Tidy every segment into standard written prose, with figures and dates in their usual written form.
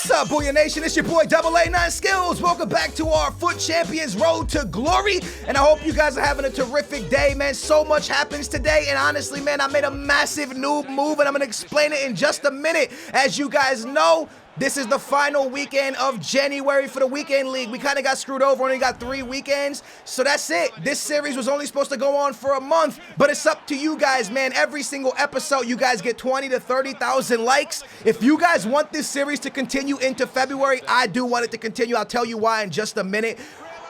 What's up, Booyah Nation? It's your boy AA9 Skills. Welcome back to our Foot Champions Road to Glory. And I hope you guys are having a terrific day, man. So much happens today. And honestly, man, I made a massive noob move, and I'm going to explain it in just a minute. As you guys know, this is the final weekend of January for the Weekend League. We kind of got screwed over, only got 3 weekends. So that's it. This series was only supposed to go on for a month, but it's up to you guys, man. Every single episode, you guys get 20 to 30,000 likes. If you guys want this series to continue into February, I do want it to continue. I'll tell you why in just a minute.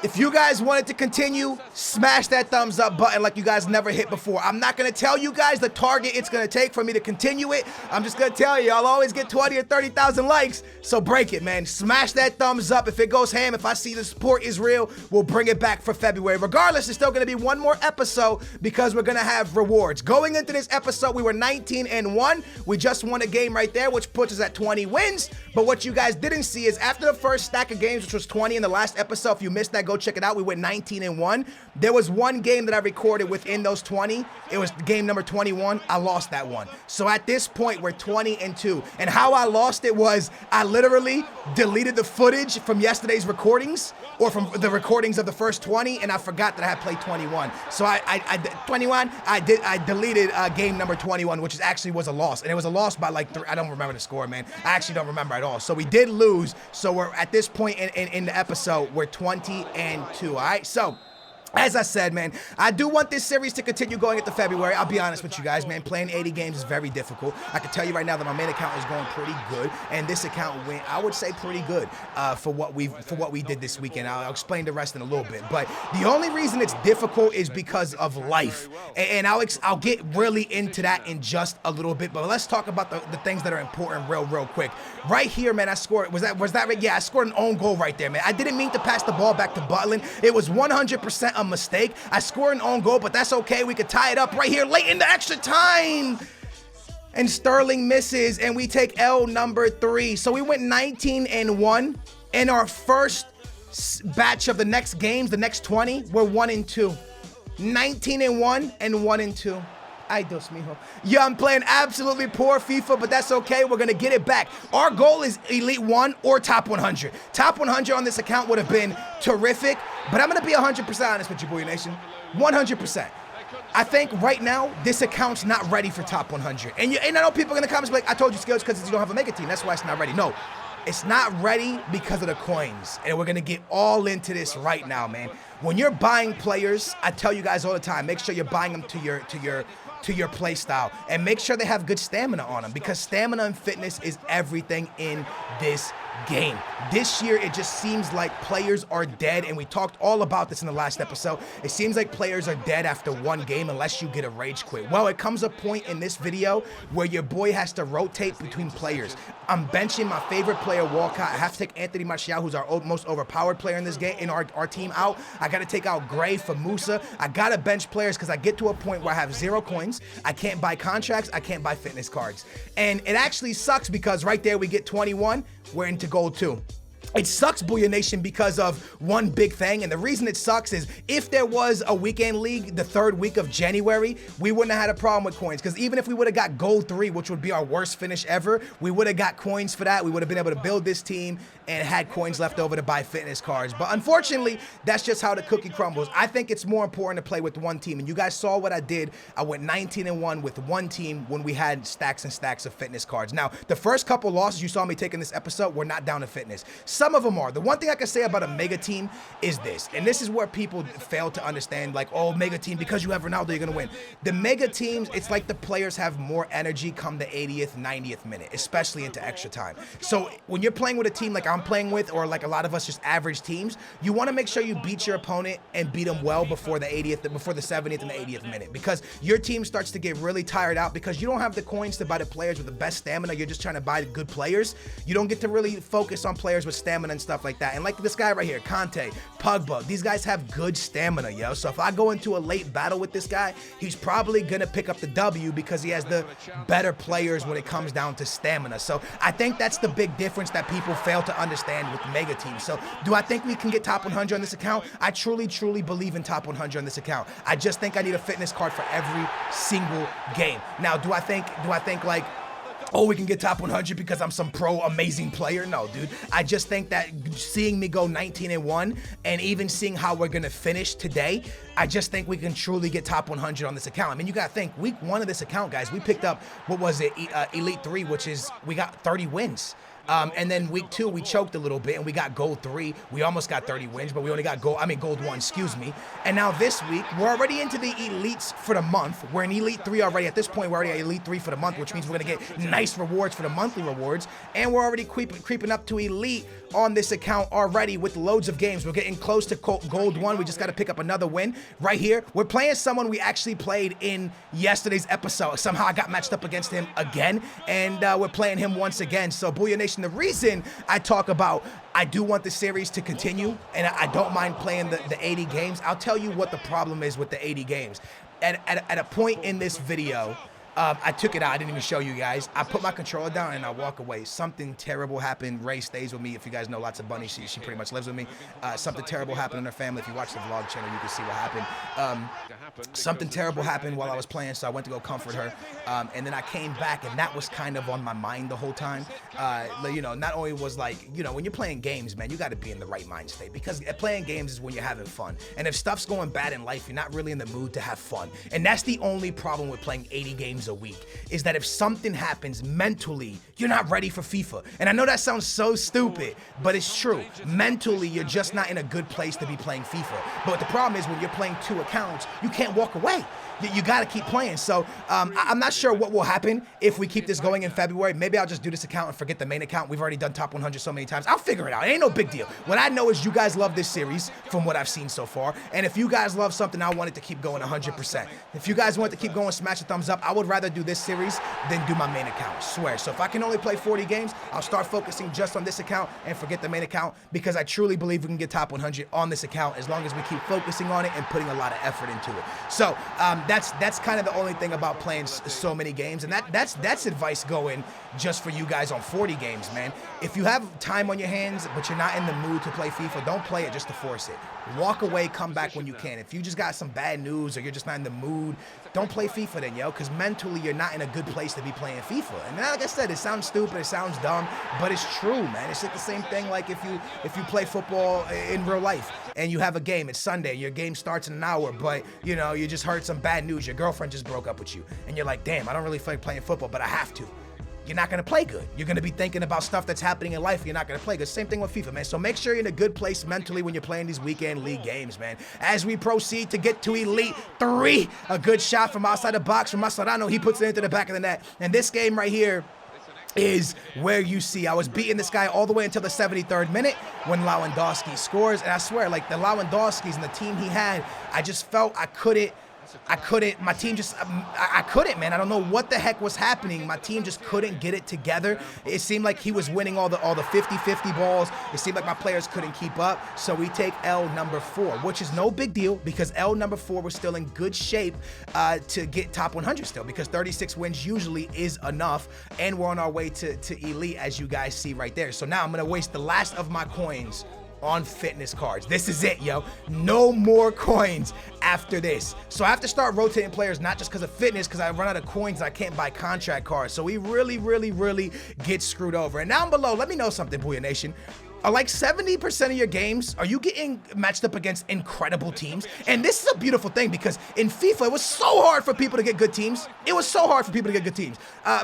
If you guys want it to continue, smash that thumbs up button like you guys never hit before. I'm not going to tell you guys the target it's going to take for me to continue it. I'm just going to tell you, I'll always get 20 or 30,000 likes. So break it, man. Smash that thumbs up. If it goes ham, if I see the support is real, we'll bring it back for February. Regardless, there's still going to be one more episode because we're going to have rewards. Going into this episode, we were 19-1. We just won a game right there, which puts us at 20 wins. But what you guys didn't see is after the first stack of games, which was 20 in the last episode, if you missed that, go check it out. We went 19-1. There was one game that I recorded within those 20. It was game number 21. I lost that one. So at this point, we're 20-2. And how I lost it was I literally deleted the footage from yesterday's recordings or from the recordings of the first 20, and I forgot that I had played 21. So I deleted game number 21, which actually was a loss. And it was a loss by like 3. I don't remember the score, man. I actually don't remember at all. So we did lose. So we're at this point in the episode, we're 20-2. All right, so as I said, man, I do want this series to continue going into February. I'll be honest with you guys, man. Playing 80 games is very difficult. I can tell you right now that my main account is going pretty good, and this account went, I would say, pretty good for what we did this weekend. I'll explain the rest in a little bit, but the only reason it's difficult is because of life, and I'll get really into that in just a little bit. But let's talk about the things that are important real quick. Right here, man, I scored. Was that right? Yeah, I scored an own goal right there, man. I didn't mean to pass the ball back to Butland. It was 100% a mistake. I scored an own goal, but that's okay. We could tie it up right here late in the extra time. And Sterling misses, and we take L number 3. So we went 19-1. In our first batch of the next games, the next 20, we're 1-2. 19-1 and 1-2. Ay, Dios mijo. Yeah, I'm playing absolutely poor FIFA, but that's okay. We're going to get it back. Our goal is Elite 1 or Top 100. Top 100 on this account would have been terrific, but I'm going to be 100% honest with you, Booyah Nation. 100%. I think right now, this account's not ready for Top 100. And I know people in the comments be like, I told you, Skills, because you don't have a mega team. That's why it's not ready. No. It's not ready because of the coins, and we're going to get all into this right now, man. When you're buying players, I tell you guys all the time, make sure you're buying them to your play style, and make sure they have good stamina on them, because stamina and fitness is everything in this game. This year, it just seems like players are dead, and we talked all about this in the last episode. It seems like players are dead after one game unless you get a rage quit. Well, it comes a point in this video where your boy has to rotate between players. I'm benching my favorite player, Walcott. I have to take Anthony Martial, who's our most overpowered player in this game, in our team, out. I got to take out Gray for Musa. I got to bench players because I get to a point where I have 0 coins. I can't buy contracts. I can't buy fitness cards. And it actually sucks because right there we get 21. We're into gold 2. It sucks, Booyah Nation, because of one big thing, and the reason it sucks is if there was a weekend league the 3rd week of January, we wouldn't have had a problem with coins, because even if we would have got gold 3, which would be our worst finish ever, we would have got coins for that. We would have been able to build this team and had coins left over to buy fitness cards. But unfortunately, that's just how the cookie crumbles. I think it's more important to play with one team, and you guys saw what I did. I went 19-1 with one team when we had stacks and stacks of fitness cards. Now, the first couple losses you saw me take in this episode were not down to fitness. Some of them are. The one thing I can say about a mega team is this, and this is where people fail to understand, like, oh, mega team, because you have Ronaldo, you're going to win. The mega teams, it's like the players have more energy come the 80th, 90th minute, especially into extra time. So when you're playing with a team like I'm playing with, or like a lot of us just average teams, you want to make sure you beat your opponent and beat them well before the 80th, before the 70th and the 80th minute, because your team starts to get really tired out because you don't have the coins to buy the players with the best stamina. You're just trying to buy the good players. You don't get to really focus on players with stamina and stuff like that. And like this guy right here, Conte, Pogba, these guys have good stamina, yo. So if I go into a late battle with this guy, he's probably going to pick up the W because he has the better players when it comes down to stamina. So I think that's the big difference that people fail to understand with mega teams. So do I think we can get top 100 on this account? I truly believe in top 100 on this account. I just think I need a fitness card for every single game. Now, do I think like oh, we can get top 100 because I'm some pro amazing player. No, dude. I just think that seeing me go 19-1 and even seeing how we're going to finish today, I just think we can truly get top 100 on this account. I mean, you got to think, week 1 of this account, guys, we picked up, what was it, Elite 3, which is, we got 30 wins. And then week 2, we choked a little bit and we got gold 3. We almost got 30 wins, but we only got gold 1, excuse me. And now this week, we're already into the elites for the month. We're in Elite 3 already. At this point, we're already at Elite 3 for the month, which means we're going to get nice rewards for the monthly rewards. And we're already creeping up to Elite on this account already with loads of games. We're getting close to gold 1. We just got to pick up another win right here. We're playing someone we actually played in yesterday's episode. Somehow I got matched up against him again, and we're playing him once again. So Booyah Nation, the reason I talk about I do want the series to continue and I don't mind playing the 80 games, I'll tell you what the problem is with the 80 games. At a point in this video, I took it out. I didn't even show you guys. I put my controller down and I walk away. Something terrible happened. Ray stays with me. If you guys know lots of bunnies, she pretty much lives with me. Something terrible happened in her family. If you watch the vlog channel, you can see what happened. Something terrible happened while I was playing, so I went to go comfort her. And then I came back, and that was kind of on my mind the whole time. You know, not only was like, you know, when you're playing games, man, you got to be in the right mind state, because playing games is when you're having fun. And if stuff's going bad in life, you're not really in the mood to have fun. And that's the only problem with playing 80 games a week, is that if something happens mentally, you're not ready for FIFA. And I know that sounds so stupid, but it's true. Mentally, you're just not in a good place to be playing FIFA. But the problem is when you're playing 2 accounts, you can't walk away. You got to keep playing. So I'm not sure what will happen if we keep this going in February. Maybe I'll just do this account and forget the main account. We've already done top 100 so many times. I'll figure it out. It ain't no big deal. What I know is you guys love this series from what I've seen so far. And if you guys love something, I want it to keep going 100%. If you guys want it to keep going, smash a thumbs up. I would rather do this series than do my main account, I swear. So if I can only play 40 games, I'll start focusing just on this account and forget the main account, because I truly believe we can get top 100 on this account as long as we keep focusing on it and putting a lot of effort into it. So that's kind of the only thing about playing so many games, and that's advice going just for you guys on 40 games, man. If you have time on your hands but you're not in the mood to play FIFA, don't play it just to force it. Walk away, come back when you can. If you just got some bad news or you're just not in the mood, don't play FIFA then, yo, because mentally you're not in a good place to be playing FIFA. And like I said, it sounds stupid, it sounds dumb, but it's true, man. It's like the same thing like if you play football in real life and you have a game, it's Sunday, your game starts in an hour, but you know, you just heard some bad news, your girlfriend just broke up with you, and you're like, damn, I don't really feel like playing football, but I have to. You're not going to play good. You're going to be thinking about stuff that's happening in life. You're not going to play good. Same thing with FIFA, man. So make sure you're in a good place mentally when you're playing these weekend league games, man. As we proceed to get to Elite 3, a good shot from outside the box from Mascherano. He puts it into the back of the net. And this game right here is where you see I was beating this guy all the way until the 73rd minute when Lewandowski scores. And I swear, like the Lewandowskis and the team he had, I just felt I couldn't, my team just, I couldn't, man. I don't know what the heck was happening. My team just couldn't get it together. It seemed like he was winning all the 50-50 balls. It seemed like my players couldn't keep up. So we take L number 4, which is no big deal because L number 4, we're still in good shape to get top 100 still, because 36 wins usually is enough. And we're on our way to Elite, as you guys see right there. So now I'm going to waste the last of my coins on fitness cards. This is it, yo. No more coins after this. So I have to start rotating players, not just because of fitness, because I run out of coins, I can't buy contract cards. So we really get screwed over. And down below, let me know something, Booyah Nation. Are like 70% of your games, are you getting matched up against incredible teams? And this is a beautiful thing, because in FIFA, it was so hard for people to get good teams. It was so hard for people to get good teams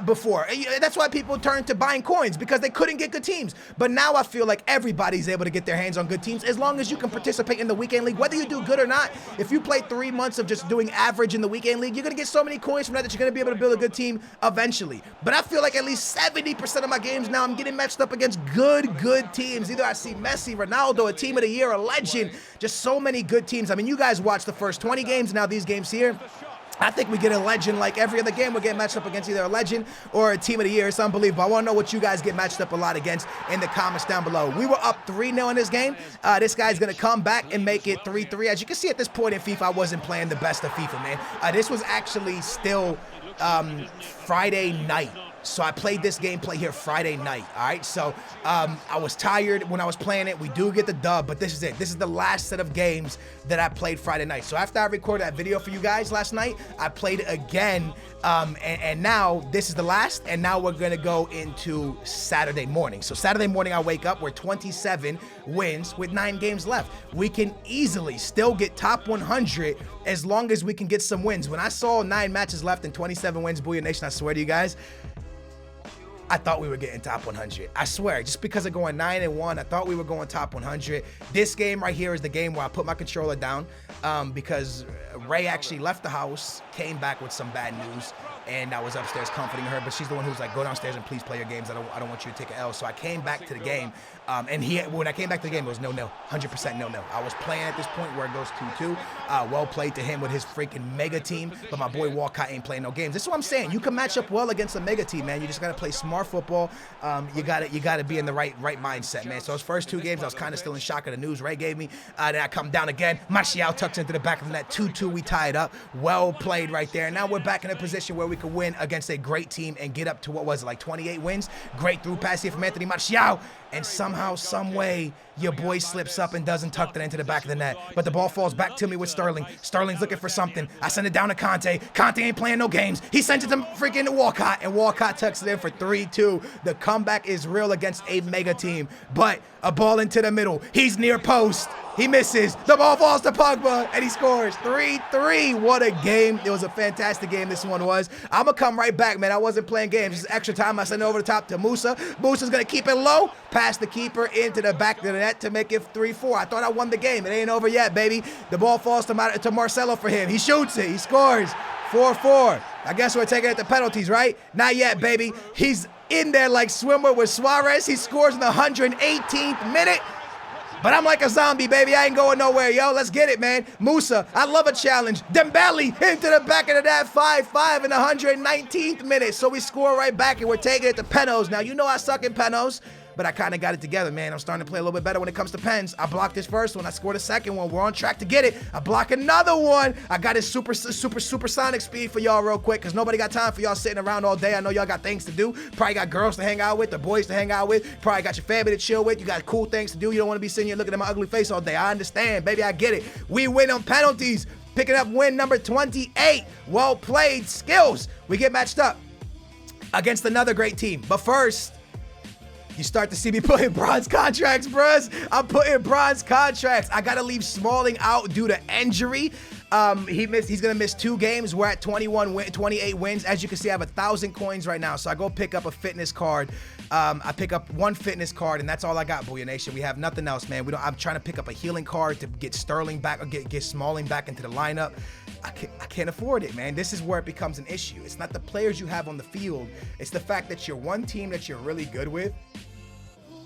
before. That's why people turned to buying coins, because they couldn't get good teams. But now I feel like everybody's able to get their hands on good teams as long as you can participate in the weekend league. Whether you do good or not, if you play 3 months of just doing average in the weekend league, you're going to get so many coins from that you're going to be able to build a good team eventually. But I feel like at least 70% of my games now, I'm getting matched up against good teams. Either I see Messi, Ronaldo, a team of the year, a legend, just so many good teams. I mean, you guys watch the first 20 games, now these games here, I think we get a legend like every other game. We'll get matched up against either a legend or a team of the year. It's unbelievable. I want to know what you guys get matched up a lot against in the comments down below. We were up 3-0 in this game. This guy's going to come back and make it 3-3. As you can see at this point in FIFA, I wasn't playing the best of FIFA, man. This was actually still Friday night. So I played this gameplay here Friday night, all right? So I was tired when I was playing it. We do get the dub, but this is it. This is the last set of games that I played Friday night. So after I recorded that video for you guys last night, I played it again, and now this is the last, and now we're gonna go into Saturday morning. So Saturday morning I wake up, we're 27 wins with 9 games left. We can easily still get top 100 as long as we can get some wins. When I saw 9 matches left and 27 wins, Booyah Nation, I swear to you guys, I thought we were getting top 100. I swear, just because of going 9-1, I thought we were going top 100. This game right here is the game where I put my controller down because Ray actually left the house, came back with some bad news, and I was upstairs comforting her, but she's the one who's like, go downstairs and please play your games. I don't want you to take an L. So I came back to the game, and when I came back to the game, it was 0-0, 100% 0-0. I was playing at this point where it goes 2-2. Well played to him with his freaking mega team, but my boy Walcott ain't playing no games. This is what I'm saying. You can match up well against a mega team, man. You just gotta play smart football. You gotta be in the right mindset, man. So those first 2 games, I was kind of still in shock of the news Ray gave me. Then I come down again. Martial tucks into the back of the net. 2-2. We tie it up. Well played right there. Now we're back in a position where we could win against a great team and get up to, what was it, like 28 wins? Great through pass here from Anthony Martial. And somehow, some way, your boy slips up and doesn't tuck that into the back of the net. But the ball falls back to me with Sterling. Sterling's looking for something. I send it down to Conte. Conte ain't playing no games. He sends it to freaking Walcott, and Walcott tucks it in for 3-2. The comeback is real against a mega team. But a ball into the middle. He's near post. He misses. The ball falls to Pogba, and he scores 3-3. What a game. It was a fantastic game this one was. I'm going to come right back, man. I wasn't playing games. Just extra time. I send it over the top to Musa. Musa's going to keep it low. Pass the keeper into the back of the net to make it 3-4. I thought I won the game. It ain't over yet, baby. The ball falls to Marcelo for him. He shoots it. He scores 4-4. I guess we're taking it to penalties, right? Not yet, baby. He's in there like swimmer with Suarez. He scores in the 118th minute. But I'm like a zombie, baby. I ain't going nowhere, yo. Let's get it, man. Musa, I love a challenge. Dembele into the back of the net, 5-5 in the 119th minute. So we score right back, and we're taking it to penos. Now, you know I suck in penos, but I kind of got it together, man. I'm starting to play a little bit better when it comes to pens. I blocked this first one. I scored a second one. We're on track to get it. I block another one. I got his supersonic speed for y'all real quick because nobody got time for y'all sitting around all day. I know y'all got things to do. Probably got girls to hang out with, the boys to hang out with. Probably got your family to chill with. You got cool things to do. You don't want to be sitting here looking at my ugly face all day. I understand, baby. I get it. We win on penalties. Picking up win number 28. Well played. Skills. We get matched up against another great team. But first, you start to see me putting bronze contracts, bruh. I'm putting bronze contracts. I got to leave Smalling out due to injury. He's going to miss 2 games. We're at 28 wins. As you can see, I have 1,000 coins right now. So I go pick up a fitness card. I pick up 1 fitness card, and that's all I got, Booyah Nation. We have nothing else, man. I'm trying to pick up a healing card to get Sterling back or get Smalling back into the lineup. I can't afford it, man. This is where it becomes an issue. It's not the players you have on the field. It's the fact that you're one team that you're really good with.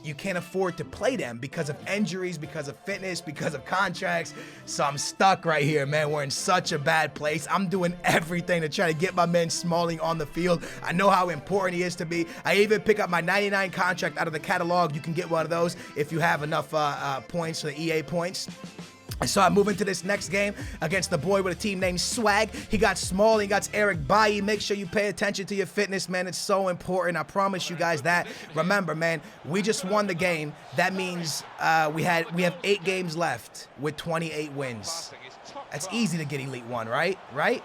You can't afford to play them because of injuries, because of fitness, because of contracts. So I'm stuck right here, man. We're in such a bad place. I'm doing everything to try to get my man Smalling on the field. I know how important he is to me. I even pick up my 99 contract out of the catalog. You can get one of those if you have enough points for the EA points. And so I move into this next game against the boy with a team named Swag. He got Smalling, he got Eric Bailly. Make sure you pay attention to your fitness, man. It's so important. I promise you guys that. Remember, man, we just won the game. That means we have 8 games left with 28 wins. That's easy to get Elite 1, right? Right?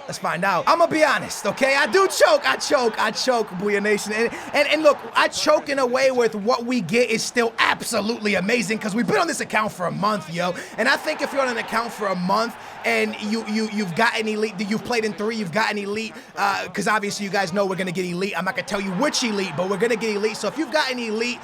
Let's find out. I'm going to be honest, okay? I do choke. I choke, Booyah Nation. And look, I choke in a way with what we get is still absolutely amazing because we've been on this account for a month, yo. And I think if you're on an account for a month and you've gotten Elite, you've played in 3, you've gotten Elite, because obviously you guys know we're going to get Elite. I'm not going to tell you which Elite, but we're going to get Elite. So if you've gotten Elite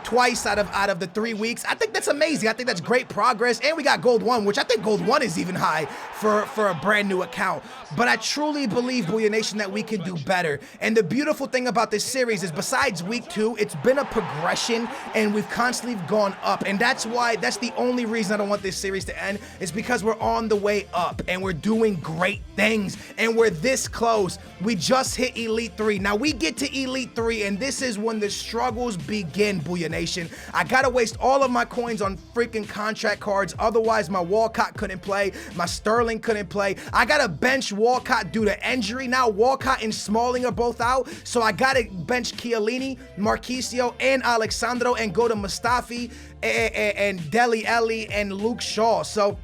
twice out of the 3 weeks, I think that's amazing. I think that's great progress. And we got Gold 1, which I think Gold 1 is even high for a brand new account. But I truly believe, Booyah Nation, that we can do better. And the beautiful thing about this series is besides week 2, it's been a progression and we've constantly gone up. And that's the only reason I don't want this series to end, is because we're on the way up and we're doing great things and we're this close. We just hit Elite 3. Now we get to Elite 3 and this is when the struggles begin, Booyah Nation. I gotta waste all of my coins on freaking contract cards. Otherwise my Walcott Walcott couldn't play. My Sterling couldn't play. I got to bench Walcott due to injury. Now Walcott and Smalling are both out, so I got to bench Chiellini, Marquisio, and Alexandro and go to Mustafi and Dele Alli and Luke Shaw. So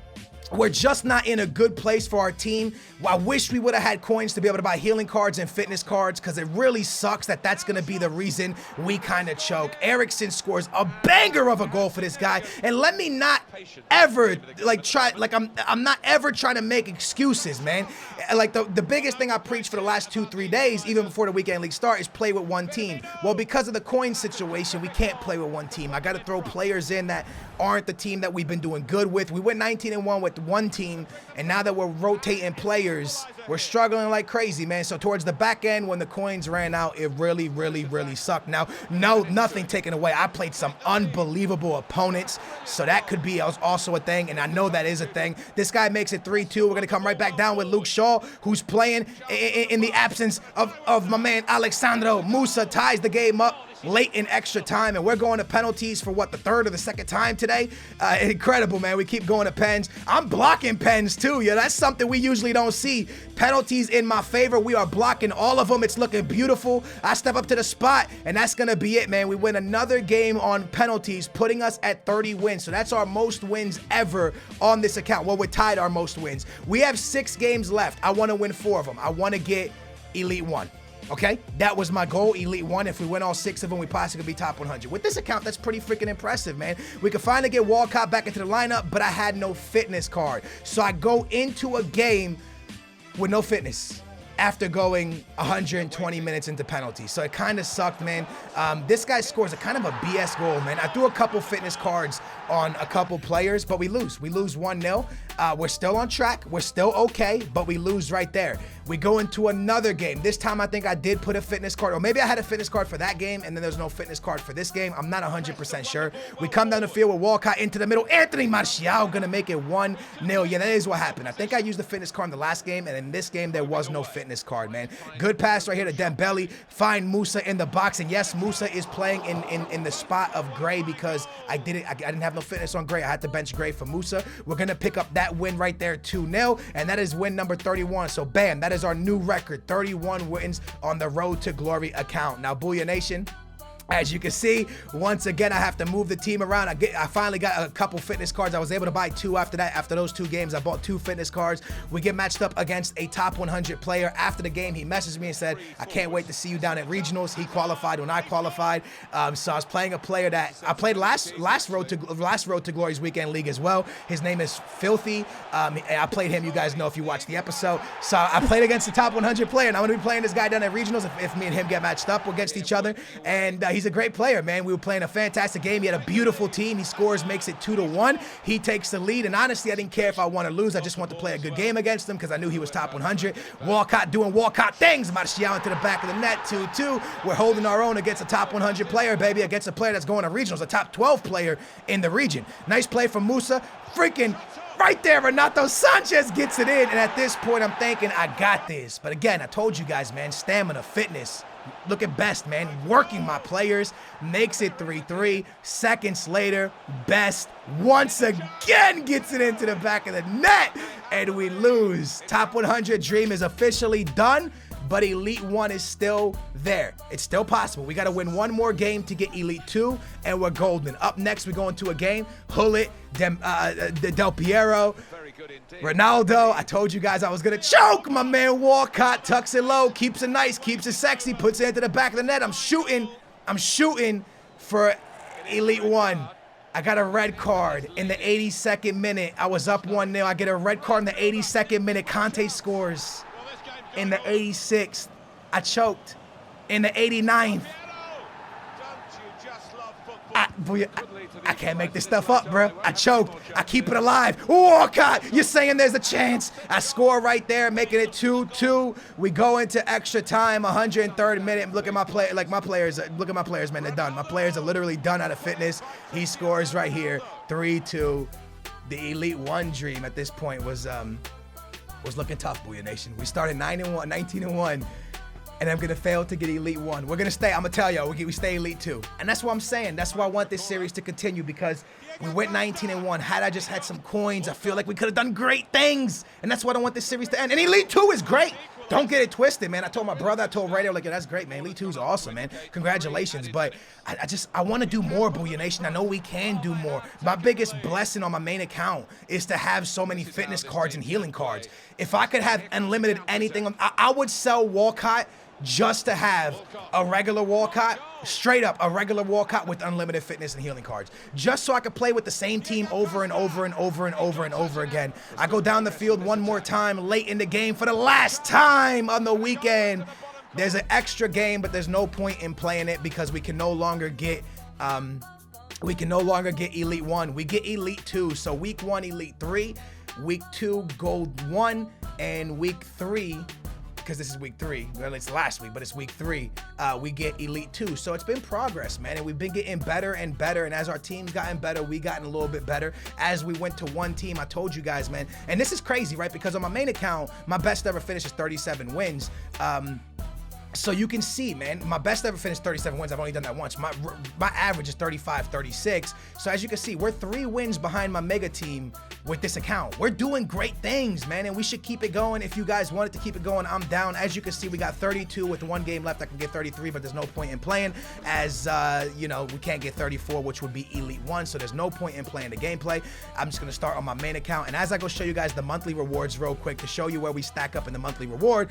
we're just not in a good place for our team. I wish we would have had coins to be able to buy healing cards and fitness cards, because it really sucks that that's going to be the reason we kind of choke. Eriksen scores a banger of a goal for this guy. And let me not ever I'm not ever trying to make excuses, man. Like the biggest thing I preached for the last 2-3 days, even before the weekend league start, is play with one team. Well, because of the coin situation, we can't play with one team. I got to throw players in that aren't the team that we've been doing good with. We went 19-1 with one team, and now that we're rotating players, we're struggling like crazy, man. So towards the back end, when the coins ran out, it really, really, really sucked. Now, nothing taken away. I played some unbelievable opponents, so that could be also a thing, and I know that is a thing. This guy makes it 3-2. We're going to come right back down with Luke Shaw, who's playing in the absence of my man Alexandro. Musa ties the game up late in extra time, and we're going to penalties for what, the third or the second time today. Incredible, man. We keep going to pens. I'm blocking pens too. Yeah, that's something we usually don't see. Penalties in my favor. We are blocking all of them. It's looking beautiful. I step up to the spot, and that's gonna be it, man. We win another game on penalties, putting us at 30 wins. So that's our most wins ever on this account. Well, we're tied our most wins. We have 6 games left. I want to win 4 of them. I want to get Elite 1. Okay, that was my goal, Elite 1. If we win all 6 of them, we possibly could be top 100. With this account, that's pretty freaking impressive, man. We could finally get Walcott back into the lineup, but I had no fitness card. So I go into a game with no fitness after going 120 minutes into penalties. So it kind of sucked, man. This guy scores a kind of a BS goal, man. I threw a couple fitness cards on a couple players, but we lose. We lose 1-0. We're still on track. We're still okay, but we lose right there. We go into another game. This time I think I did put a fitness card, or maybe I had a fitness card for that game, and then there's no fitness card for this game. I'm not 100% sure. We come down the field with Walcott into the middle. Anthony Martial gonna make it 1-0. Yeah, that is what happened. I think I used the fitness card in the last game, and in this game, there was no fitness card, man. Good pass right here to Dembele. Find Musa in the box, and yes, Musa is playing in the spot of Gray because I didn't have no fitness on Gray. I had to bench Gray for Musa. We're gonna pick up that win right there, 2-0, and that is win number 31. So bam, that is our new record, 31 wins on the Road to Glory account. Now, Booyah Nation, as you can see, once again, I have to move the team around. I finally got a couple fitness cards. I was able to buy 2 after that. After those 2 games, I bought 2 fitness cards. We get matched up against a top 100 player. After the game, he messaged me and said, I can't wait to see you down at regionals. He qualified when I qualified. So I was playing a player that I played last Road to Glory's weekend league as well. His name is Filthy. I played him. You guys know if you watched the episode. So I played against the top 100 player, and I'm going to be playing this guy down at regionals if me and him get matched up against each other. And he's a great player, man. We were playing a fantastic game. He had a beautiful team. He scores, makes it 2-1. He takes the lead, and honestly, I didn't care if I won or lose. I just want to play a good game against him because I knew he was top 100. Walcott doing Walcott things. Martial into the back of the net, 2-2. We're holding our own against a top 100 player, baby, against a player that's going to regionals, a top 12 player in the region. Nice play from Musa. Freaking right there, Renato Sanchez gets it in, and at this point, I'm thinking, I got this. But again, I told you guys, man, stamina, fitness, looking best, man. Working my players, makes it 3-3. Seconds later, Best once again gets it into the back of the net, and we lose. Top 100 dream is officially done, but Elite 1 is still there. It's still possible. We got to win 1 more game to get Elite 2, and we're golden. Up next, we go into a game. Hullet, Del Piero, Ronaldo. I told you guys I was going to choke. My man Walcott tucks it low, keeps it nice, keeps it sexy, puts it into the back of the net. I'm shooting for Elite 1. I got a red card in the 82nd minute. I was up 1-0. I get a red card in the 82nd minute. Conte scores. In the 86th, I choked. In the 89th, I can't make this stuff up, bro. I choked. I keep it alive. Walcott, you're saying there's a chance. I score right there, making it 2-2. We go into extra time, 103rd minute. Look at my play, like my players. Look at my players, man. They're done. My players are literally done out of fitness. He scores right here, 3-2. The Elite 1 dream at this point was looking tough, Booyah Nation. We started 19-1, and I'm gonna fail to get Elite 1. We're gonna stay, I'm gonna tell y'all, we stay Elite 2. And that's what I'm saying. That's why I want this series to continue, because we went 19-1. Had I just had some coins, I feel like we could have done great things. And that's why I want this series to end. And Elite 2 is great. Don't get it twisted, man. I told my brother, I told Radio, like, yeah, that's great, man. Elite 2 is awesome, man. Congratulations. But I want to do more, Booyah Nation. I know we can do more. My biggest blessing on my main account is to have so many fitness cards and healing cards. If I could have unlimited anything, I would sell Walcott just to have a regular Walcott, straight up a regular Walcott with unlimited fitness and healing cards, just so I could play with the same team over and over and over and over and over again. I go down the field one more time late in the game for the last time on the weekend. There's an extra game, but there's no point in playing it because we can no longer get Elite 1. We get Elite 2. So week 1, Elite 3, week 2, Gold 1, and week 3, because this is week 3, well, it's last week, but it's week 3, we get Elite 2. So it's been progress, man, and we've been getting better and better, and as our team's gotten better, we gotten a little bit better. As we went to one team, I told you guys, man, and this is crazy, right, because on my main account, my best ever finish is 37 wins. So you can see, man, my best ever finished 37 wins. I've only done that once. My average is 35, 36. So as you can see, we're 3 wins behind my mega team with this account. We're doing great things, man, and we should keep it going. If you guys wanted to keep it going, I'm down. As you can see, we got 32 with 1 game left. I can get 33, but there's no point in playing, as you know, we can't get 34, which would be Elite 1, so there's no point in playing the gameplay. I'm just gonna start on my main account, and as I go show you guys the monthly rewards real quick to show you where we stack up in the monthly reward,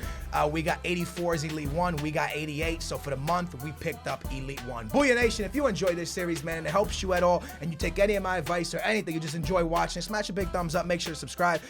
we got 84s Elite 1, we got 88, so for the month, we picked up Elite 1. Booyah Nation, if you enjoy this series, man, and it helps you at all, and you take any of my advice or anything, you just enjoy watching, smash a big thumbs up, make sure to subscribe.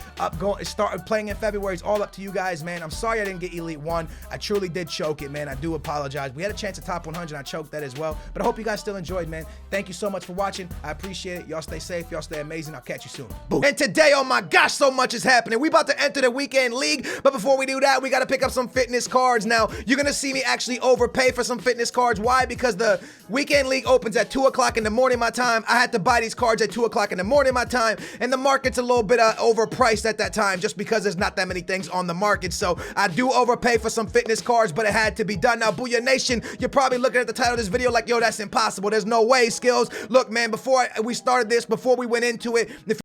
Start playing in February. It's all up to you guys, man. I'm sorry I didn't get Elite 1. I truly did choke it, man. I do apologize. We had a chance at top 100. I choked that as well, but I hope you guys still enjoyed, man. Thank you so much for watching. I appreciate it. Y'all stay safe. Y'all stay amazing. I'll catch you soon. Boom. And today, oh my gosh, so much is happening. We about to enter the weekend league, but before we do that, we got to pick up some fitness cards. Now, you're going to see me actually overpay for some fitness cards. Why? Because the weekend league opens at 2 o'clock in the morning my time. I had to buy these cards at 2 o'clock in the morning my time, and the market's a little bit overpriced at that time just because there's not that many things on the market. So I do overpay for some fitness cards, but it had to be done. Now, Booyah Nation, you're probably looking at the title of this video like, yo, that's impossible. There's no way, Skills. Look, man, before we started this, before we went into it, if